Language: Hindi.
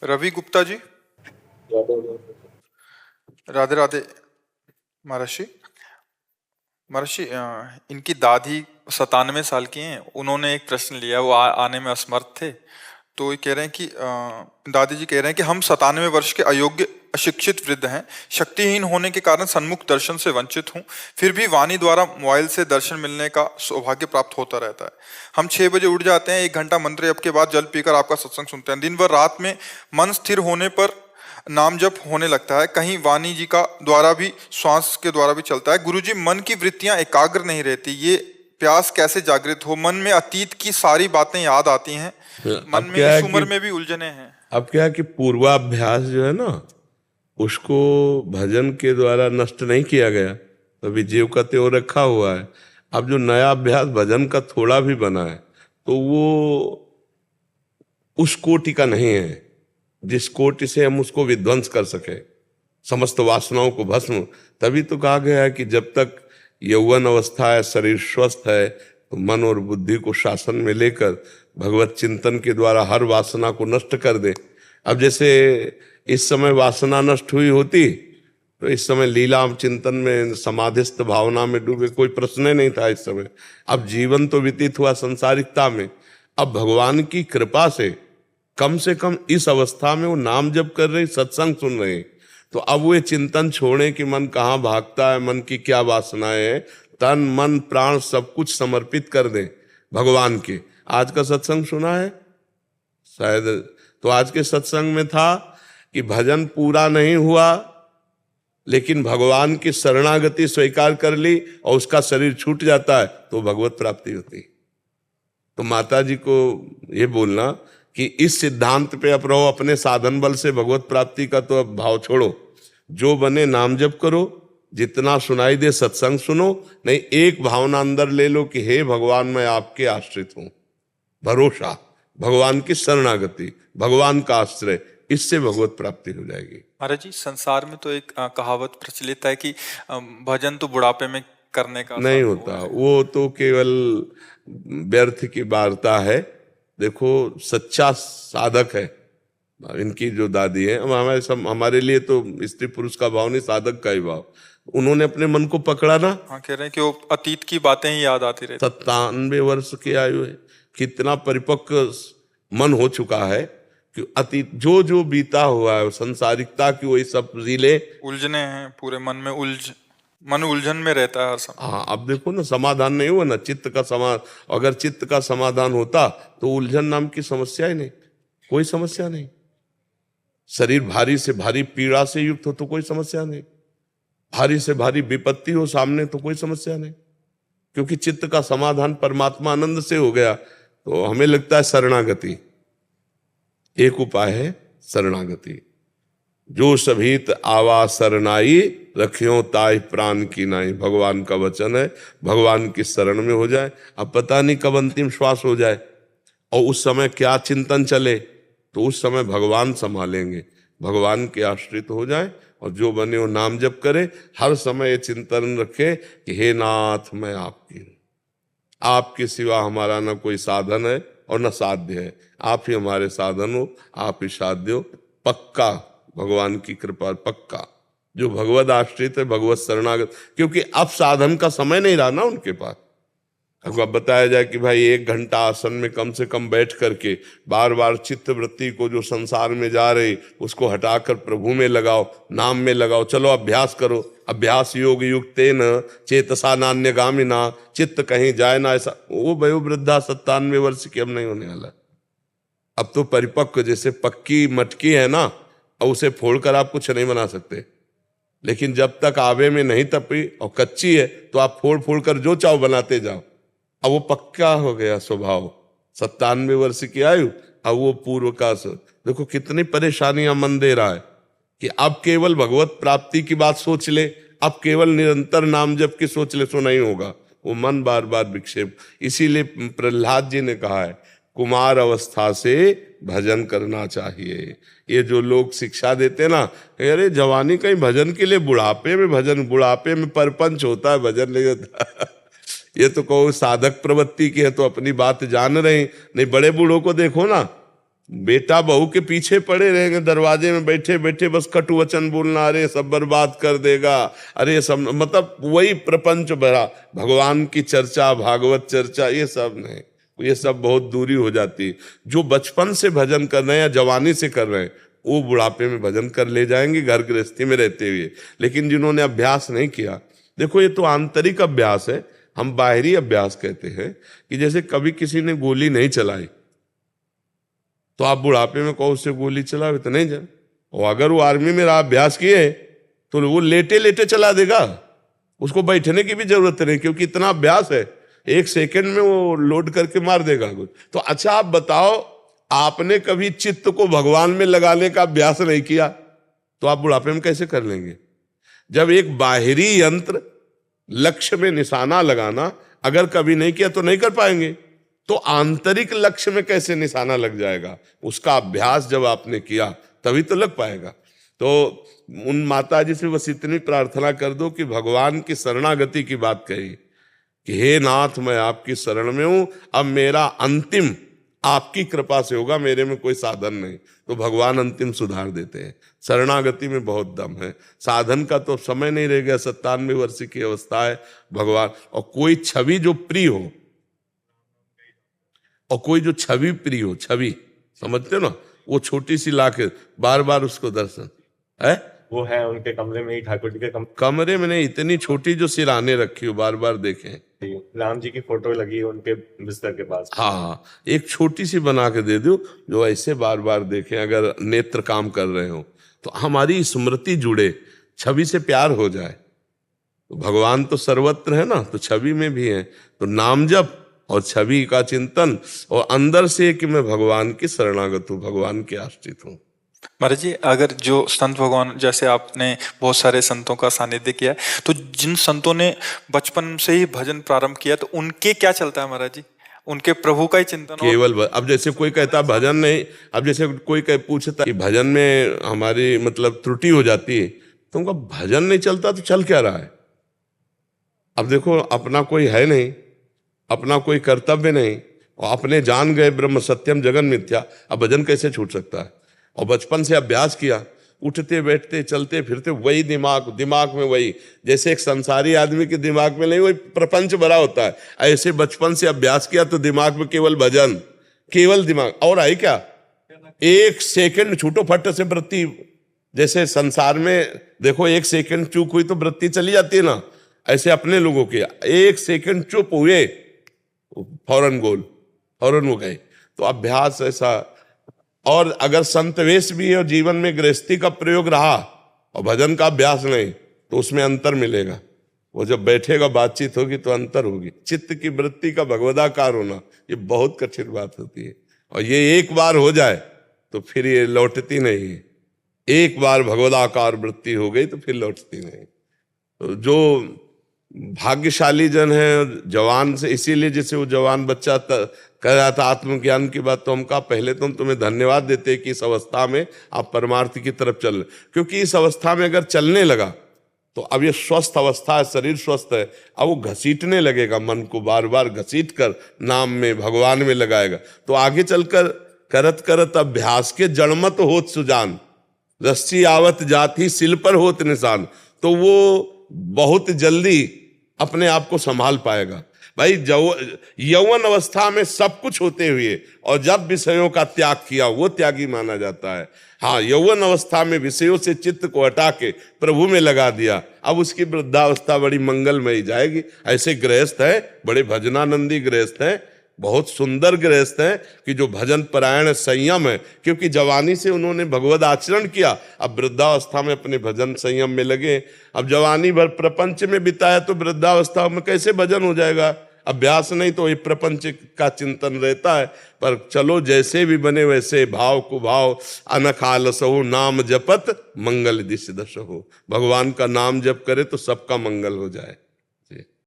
रवि गुप्ता जी। राधे राधे। महर्षि। महर्षि, इनकी दादी 97 साल की हैं। उन्होंने एक प्रश्न लिया, वो आने में असमर्थ थे। तो ये कह रहे हैं कि दादी जी कह रहे हैं कि हम 97 वर्ष के अयोग्य अशिक्षित वृद्ध हैं, शक्तिहीन होने के कारण सन्मुख दर्शन से वंचित हूँ। फिर भी वाणी द्वारा मोबाइल से दर्शन मिलने का सौभाग्य प्राप्त होता रहता है। हम 6 बजे उठ जाते हैं, 1 घंटा मंत्र जप के बाद जल पीकर आपका सत्संग सुनते हैं। दिन भर रात में मन स्थिर होने पर नाम जप होने लगता है। कहीं वाणी जी का द्वारा भी, श्वास के द्वारा भी चलता है। गुरुजी, मन की वृत्तियां एकाग्र नहीं रहती, ये प्यास कैसे जागृत हो? मन में अतीत की सारी बातें याद आती हैं। मन अब में क्या है इस उम्र में भी उलझने हैं। अब क्या है कि पूर्वाभ्यास जो है ना, उसको भजन के द्वारा नष्ट नहीं किया गया, तभी जीव का त्यों रखा हुआ है। अब जो नया अभ्यास भजन का थोड़ा भी बना है, तो वो उस कोटि का नहीं है जिस कोटि से हम उसको विध्वंस कर सके, समस्त वासनाओं को भस्म। तभी तो कहा गया है कि जब तक यौवन अवस्था है, शरीर स्वस्थ है, तो मन और बुद्धि को शासन में लेकर भगवत चिंतन के द्वारा हर वासना को नष्ट कर दे। अब जैसे इस समय वासना नष्ट हुई होती तो इस समय लीला चिंतन में, समाधिस्थ भावना में डूबे, कोई प्रश्न ही नहीं था इस समय। अब जीवन तो व्यतीत हुआ संसारिकता में। अब भगवान की कृपा से कम इस अवस्था में वो नाम जप कर रहे, सत्संग सुन रहे हैं, तो अब वो चिंतन छोड़े कि मन कहाँ भागता है, मन की क्या वासनाएं हैं, तन मन प्राण सब कुछ समर्पित कर दें भगवान के। आज का सत्संग सुना है शायद, तो आज के सत्संग में था कि भजन पूरा नहीं हुआ, लेकिन भगवान की शरणागति स्वीकार कर ली और उसका शरीर छूट जाता है तो भगवत प्राप्ति होती। तो माता जी को ये बोलना कि इस सिद्धांत पे अब रहो, अपने साधन बल से भगवत प्राप्ति का तो अब भाव छोड़ो, जो बने नाम जप करो, जितना सुनाई दे सत्संग सुनो। नहीं, एक भावना अंदर ले लो कि हे भगवान, मैं आपके आश्रित हूं, भरोसा, भगवान की शरणागति, भगवान का आश्रय, इससे भगवत प्राप्ति हो जाएगी। महाराज जी, संसार में तो एक कहावत प्रचलित है कि भजन तो बुढ़ापे में करने का नहीं होता, वो तो केवल व्यर्थ की वार्ता है। देखो, सच्चा साधक है इनकी जो दादी है, हमारे लिए तो स्त्री पुरुष का भाव नहीं, साधक का ही भाव। उन्होंने अपने मन को पकड़ा ना। हाँ, कह रहे हैं कि वो अतीत की बातें ही याद आती रहती। 97 वर्ष की आयु है, कितना परिपक्व मन हो चुका है कि अतीत जो जो बीता हुआ है, संसारिकता की वही सब रीले उलझने हैं पूरे मन में, मन उलझन में रहता है हर समय। हाँ, अब देखो ना, समाधान नहीं हुआ ना चित्त का समाधान। अगर चित्त का समाधान होता तो उलझन नाम की समस्या ही नहीं, कोई समस्या नहीं। शरीर भारी से भारी पीड़ा से युक्त हो तो कोई समस्या नहीं, भारी से भारी विपत्ति हो सामने तो कोई समस्या नहीं, क्योंकि चित्त का समाधान परमात्मा आनंद से हो गया। तो हमें लगता है शरणागति एक उपाय है, शरणागति। जो सभीत आवा शरणाई, रखियो ताई प्राण की नाई, भगवान का वचन है। भगवान की शरण में हो जाए, अब पता नहीं कब अंतिम श्वास हो जाए और उस समय क्या चिंतन चले, तो उस समय भगवान संभालेंगे। भगवान के आश्रित हो जाए और जो बने वो नाम जप करे, हर समय ये चिंतन रखे कि हे नाथ, मैं आपकी हूं, आपके सिवा हमारा न कोई साधन है और न साध्य है, आप ही हमारे साधन हो, आप ही साध्य हो। पक्का भगवान की कृपा, पक्का जो भगवत आश्रित है, भगवत शरणागत, क्योंकि अब साधन का समय नहीं रहा ना उनके पास। अब बताया जाए कि भाई 1 घंटा आसन में कम से कम बैठ करके बार बार चित्त वृत्ति को जो संसार में जा रही उसको हटाकर प्रभु में लगाओ, नाम में लगाओ, चलो अभ्यास करो। अभ्यास योग युक्तेन चेतसा नान्यगामिना, चित्त कहीं जाए ना, ऐसा वो वयोवृद्धा 97 वर्ष की अब नहीं होने वाला। अब तो परिपक्व, जैसे पक्की मटकी है ना, और उसे फोड़कर आप कुछ नहीं बना सकते, लेकिन जब तक आवे में नहीं तपी और कच्ची है तो आप फोड़ फोड़ कर जो चाहो बनाते जाओ। अब वो पक्का हो गया स्वभाव, 97 वर्ष की आयु, अब वो पूर्व का देखो कितनी परेशानियां मन दे रहा है कि अब केवल भगवत प्राप्ति की बात सोच ले, अब केवल निरंतर नाम जप की सोच ले, तो नहीं होगा। वो मन बार बार विक्षेप। इसीलिए प्रहलाद जी ने कहा है, कुमार अवस्था से भजन करना चाहिए। ये जो लोग शिक्षा देते ना, अरे जवानी कहीं भजन के लिए, बुढ़ापे में भजन, बुढ़ापे में परपंच होता है, भजन नहीं होता। ये तो कहो साधक प्रवृत्ति की है तो अपनी बात जान रहे, नहीं बड़े बूढ़ों को देखो ना, बेटा बहू के पीछे पड़े रहेंगे, दरवाजे में बैठे बैठे बस कटु वचन बोलना, अरे सब बर्बाद कर देगा, अरे सब, मतलब वही प्रपंच भरा, भगवान की चर्चा, भागवत चर्चा, ये सब नहीं, ये सब बहुत दूरी हो जाती है। जो बचपन से भजन कर रहे हैं या जवानी से कर रहे हैं वो बुढ़ापे में भजन कर ले जाएंगे घर गृहस्थी में रहते हुए। लेकिन जिन्होंने अभ्यास नहीं किया, देखो ये तो आंतरिक अभ्यास है, हम बाहरी अभ्यास कहते हैं कि जैसे कभी किसी ने गोली नहीं चलाई तो आप बुढ़ापे में कहो उससे गोली चलाओ तो नहीं चल, और अगर वो आर्मी में रहा अभ्यास किए तो वो लेटे लेटे चला देगा, उसको बैठने की भी जरूरत नहीं क्योंकि इतना अभ्यास है, 1 सेकंड में वो लोड करके मार देगा कुछ। तो अच्छा आप बताओ, आपने कभी चित्त को भगवान में लगाने का अभ्यास नहीं किया तो आप बुढ़ापे में कैसे कर लेंगे? जब एक बाहरी यंत्र लक्ष्य में निशाना लगाना अगर कभी नहीं किया तो नहीं कर पाएंगे, तो आंतरिक लक्ष्य में कैसे निशाना लग जाएगा? उसका अभ्यास जब आपने किया तभी तो लग पाएगा। तो उन माता जी से बस इतनी प्रार्थना कर दो कि भगवान की शरणागति की बात कही कि हे नाथ मैं आपकी शरण में हूं, अब मेरा अंतिम आपकी कृपा से होगा, मेरे में कोई साधन नहीं। तो भगवान अंतिम सुधार देते हैं। शरणागति में बहुत दम है, साधन का तो समय नहीं रह गया, 97 वर्ष की अवस्था है भगवान। और कोई छवि जो प्रिय हो, और कोई जो छवि प्रिय हो, छवि समझते हो ना, वो छोटी सी लाके बार बार उसको दर्शन है, वो है उनके कमरे में ही, ठाकुर जी के कमरे में नहीं, इतनी छोटी जो सिराने रखी हो, बार बार देखें। राम जी की फोटो लगी है उनके बिस्तर के पास। हाँ, एक छोटी सी बना के दे दो जो ऐसे बार बार देखें, अगर नेत्र काम कर रहे हो तो हमारी स्मृति जुड़े, छवि से प्यार हो जाए। तो भगवान तो सर्वत्र है ना, तो छवि में भी है। तो नाम जप और छवि का चिंतन, और अंदर से कि मैं भगवान की शरणागत हूँ, भगवान के आश्रित हूँ। महाराज जी, अगर जो संत भगवान, जैसे आपने बहुत सारे संतों का सानिध्य किया है, तो जिन संतों ने बचपन से ही भजन प्रारंभ किया तो उनके क्या चलता है महाराज जी? उनके प्रभु का ही चिंतन केवल अब जैसे कोई कहता भजन नहीं, अब जैसे कोई पूछता कि भजन में हमारी मतलब त्रुटि हो जाती है, तो उनका भजन नहीं चलता तो चल क्या रहा है? अब देखो, अपना कोई है नहीं, अपना कोई कर्तव्य नहीं, और अपने जान गए ब्रह्म सत्यम जगन मिथ्या, अब भजन कैसे छूट सकता है? और बचपन से अभ्यास किया, उठते बैठते चलते फिरते वही दिमाग में वही, जैसे एक संसारी आदमी के दिमाग में नहीं वही प्रपंच भरा होता है, ऐसे बचपन से अभ्यास किया तो दिमाग में केवल भजन, केवल दिमाग। और आई क्या, 1 सेकंड छूटो फट से वृत्ति, जैसे संसार में देखो 1 सेकंड चूक हुई तो वृत्ति चली जाती है ना, ऐसे अपने लोगों के 1 सेकंड चुप हुए फौरन गोल, फौरन हो गए। तो अभ्यास ऐसा। और अगर संतवेश भी है और जीवन में गृहस्थी का प्रयोग रहा और भजन का अभ्यास नहीं, तो उसमें अंतर मिलेगा। वो जब बैठेगा बातचीत होगी तो अंतर होगी। चित्त की वृत्ति का भगवदाकार होना ये बहुत कठिन बात होती है, और ये एक बार हो जाए तो फिर ये लौटती नहीं है। एक बार भगवदाकार वृत्ति हो गई तो फिर लौटती नहीं। तो जो भाग्यशाली जन है जवान से, इसीलिए जैसे वो जवान बच्चा कह रहा था आत्मज्ञान की बात, तो हम कहा पहले तो हम तुम्हें धन्यवाद देते कि इस अवस्था में आप परमार्थ की तरफ चल रहे, क्योंकि इस अवस्था में अगर चलने लगा तो अब ये स्वस्थ अवस्था है, शरीर स्वस्थ है, अब वो घसीटने लगेगा, मन को बार बार घसीट कर नाम में भगवान में लगाएगा। तो आगे चलकर करत करत अभ्यास के जड़मत होत सुजान, रस्सी आवत जाती सिल पर होत निशान, तो वो बहुत जल्दी अपने आप को संभाल पाएगा। भाई यौवन अवस्था में सब कुछ होते हुए और जब विषयों का त्याग किया वो त्यागी माना जाता है। हाँ, यौवन अवस्था में विषयों से चित्त को हटा के प्रभु में लगा दिया, अब उसकी वृद्धावस्था बड़ी मंगलमयी जाएगी। ऐसे गृहस्थ है, बड़े भजनानंदी गृहस्थ हैं, बहुत सुंदर गृहस्थ हैं कि जो भजन परायण संयम है, क्योंकि जवानी से उन्होंने भगवद आचरण किया, अब वृद्धावस्था में अपने भजन संयम में लगे। अब जवानी भर प्रपंच में बिताया तो वृद्धावस्था में कैसे भजन हो जाएगा? अभ्यास नहीं तो ये प्रपंच का चिंतन रहता है। पर चलो जैसे भी बने वैसे भाव को भाव अनखालस हो, नाम जपत मंगल दिश दश हो। भगवान का नाम जप करे तो सबका मंगल हो जाए।